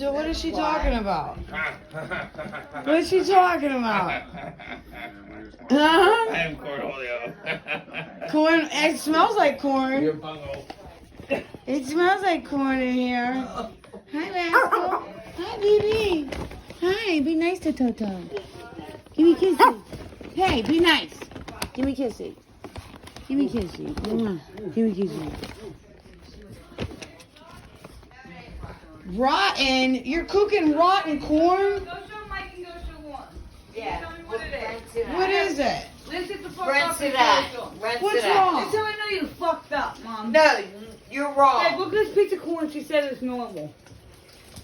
So what is she talking about? What is she talking about? Huh? I am cornholio. Corn. It smells like corn. You're bungo. It smells like corn in here. Hi, Rascal. Hi, baby. Hi. Be nice to Toto. Give me kissy. Hey, be nice. Give me kissy. Give me kissy. Give me kissy. Rotten? You're cooking rotten corn? Go show Mike and go show Warren. Yeah. Tell me what it is. What is it? Let's get the fuck Rinse off it and out. go show 'em. Rinse What's it out. wrong? That's how I know you fucked up, Mom. No, you're Hey, wrong. look at this piece of corn. She said it's normal.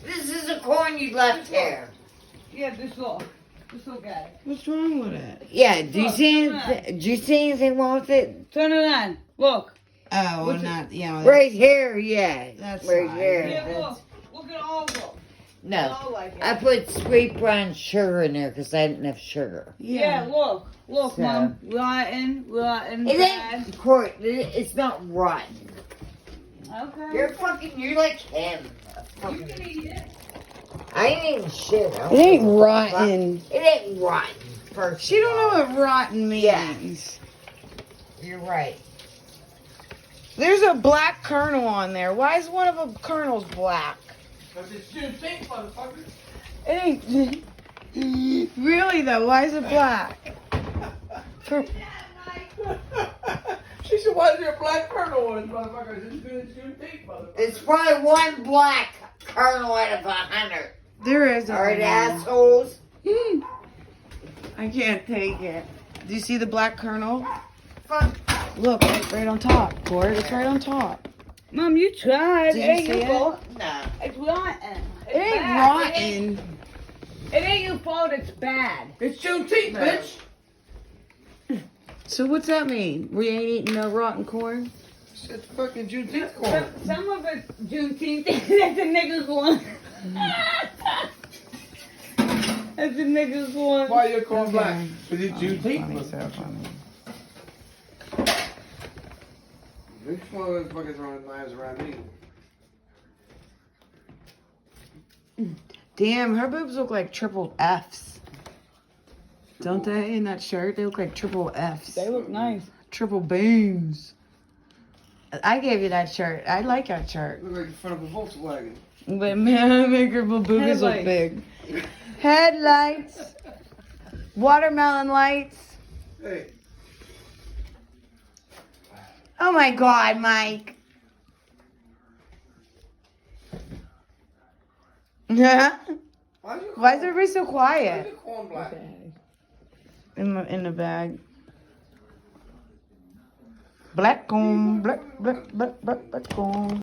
This is the corn you left here. Yeah, this look. Just look at it. What's wrong with it? Yeah, do you Look, see come anything? Do you see anything wrong with it? Turn it on. Look. Oh, well, What's it- not, yeah. Right here, yeah. That's right fine. here. Yeah, That's- look. Look at all of them. They No, all like it. I put sweet brown sugar in there because I didn't have sugar. Yeah, look. Look, So- Mom. Rotten, It bad. ain't corn. It's not rotten. Okay. You're like him. You can eat it. I ain't eating shit. It ain't rotten. It ain't rotten. First She don't of know all. what rotten means. You're right. There's a black kernel on there. Why is one of the kernels black? Because it's Juneteenth, motherfucker. It ain't. Really though, why is it black? She said, why is there a black kernel on it, motherfucker? It's Juneteenth, motherfucker. It's probably one black kernel out of 100. There is. Alright, assholes. I can't take it. Do you see the black kernel? Fuck. Look, it's right on top, Court. It's right on top. Mom, you tried. Do you It ain't see your it? fault. No. It's rotten. It's It ain't bad. rotten. It ain't your fault. It's bad. It's Juneteenth, No. bitch. So what's that mean? We ain't eating no rotten corn? It's fucking Juneteenth corn. Some of it's Juneteenth. That's a nigga corn. That's a nigga corn. Why your corn Okay. black? Because it's Juneteenth, Funny, so motherfucker. funny. Which one of those fuckers running knives around me? Damn, her boobs look like triple Fs. Don't they? In that shirt, they look like triple Fs. They look nice. Triple beams. I gave you that shirt. I like that shirt. Look like the front of a Volkswagen. But man, make her boobies look Headlights. big. Headlights. Watermelon lights. Hey. Oh my God, Mike. Yeah. Why is everybody so Why quiet? is your corn black? In the bag. Black corn, black corn.